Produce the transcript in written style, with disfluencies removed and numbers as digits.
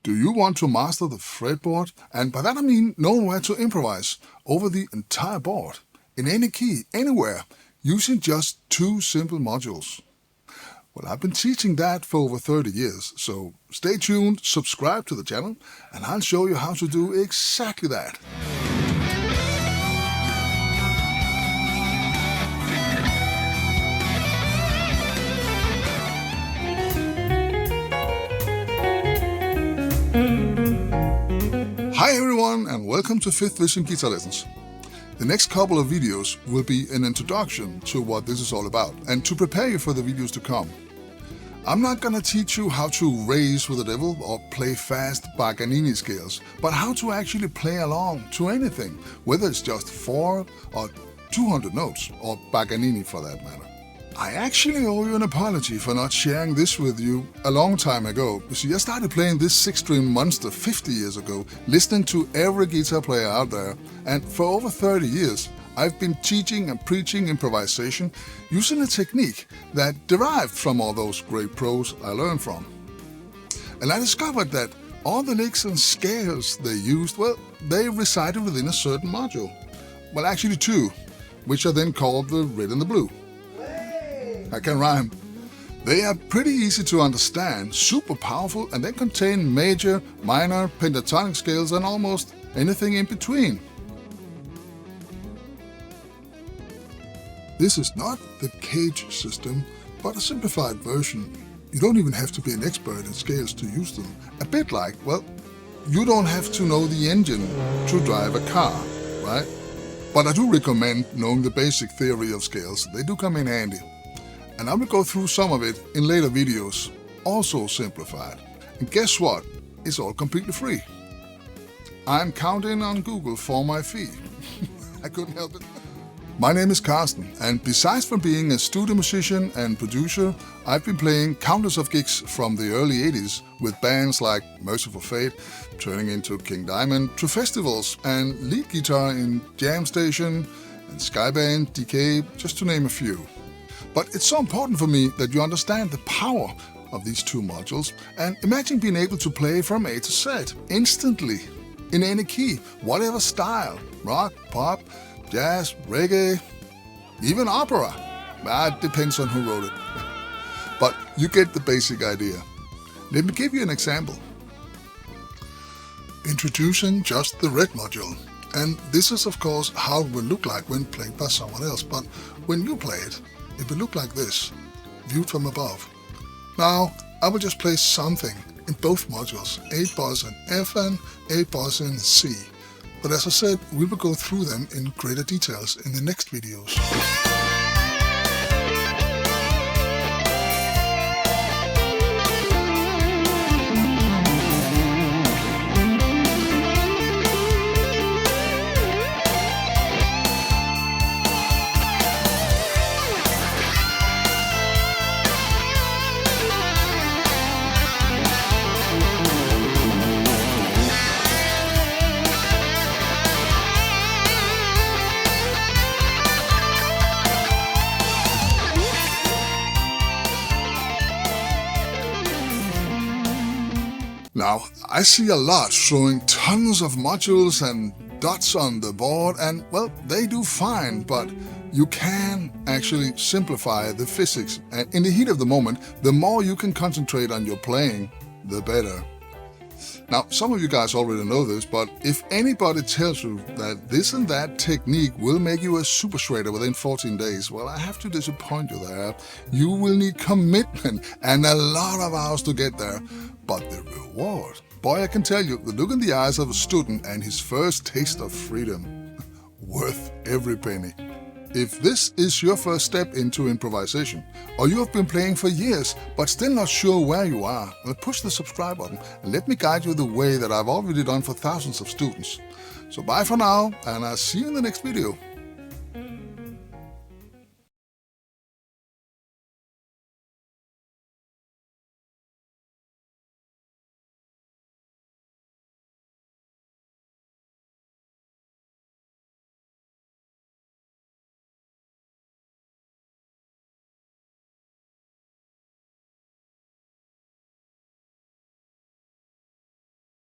Do you want to master the fretboard? And by that I mean know where to improvise over the entire board, in any key, anywhere, using just 2 simple modules. Well, I've been teaching that for over 30 years, so stay tuned, subscribe to the channel, and I'll show you how to do exactly that. Hi everyone, and welcome to 5th Vision Guitar Lessons. The next couple of videos will be an introduction to what this is all about and to prepare you for the videos to come. I'm not gonna teach you how to raise with the devil or play fast Paganini scales, but how to actually play along to anything, whether it's just 4 or 200 notes, or Paganini for that matter. I actually owe you an apology for not sharing this with you a long time ago. You see, I started playing this 6-string monster 50 years ago, listening to every guitar player out there, and for over 30 years, I've been teaching and preaching improvisation using a technique that derived from all those great pros I learned from. And I discovered that all the licks and scales they used, well, they resided within a certain module. Well, actually 2, which are then called the red and the blue. I can rhyme. They are pretty easy to understand, super powerful, and they contain major, minor, pentatonic scales and almost anything in between. This is not the cage system, but a simplified version. You don't even have to be an expert in scales to use them. A bit like, well, you don't have to know the engine to drive a car, right? But I do recommend knowing the basic theory of scales. They do come in handy. And I will go through some of it in later videos, also simplified. And guess what? It's all completely free. I'm counting on Google for my fee. I couldn't help it. My name is Carsten, and besides from being a studio musician and producer, I've been playing countless of gigs from the early 80s with bands like Merciful Fate, turning into King Diamond, to festivals and lead guitar in Jam Station and Skyband, DK, just to name a few. But it's so important for me that you understand the power of these 2 modules, and imagine being able to play from A to Z instantly, in any key, whatever style, rock, pop, jazz, reggae, even opera. It depends on who wrote it. But you get the basic idea. Let me give you an example. Introducing just the red module. And this is of course how it will look like when played by someone else, but when you play it, it will look like this, viewed from above. Now, I will just play something in both modules, A bars in F and A bars in C. But as I said, we will go through them in greater details in the next videos. Now, I see a lot showing tons of modules and dots on the board, and well, they do fine, but you can actually simplify the physics. And in the heat of the moment, the more you can concentrate on your playing, the better. Now, some of you guys already know this, but if anybody tells you that this and that technique will make you a super shredder within 14 days, well, I have to disappoint you there. You will need commitment and a lot of hours to get there. But the reward, boy, I can tell you, the look in the eyes of a student and his first taste of freedom, worth every penny. If this is your first step into improvisation, or you have been playing for years but still not sure where you are, well, push the subscribe button and let me guide you the way that I've already done for thousands of students. So bye for now, and I'll see you in the next video.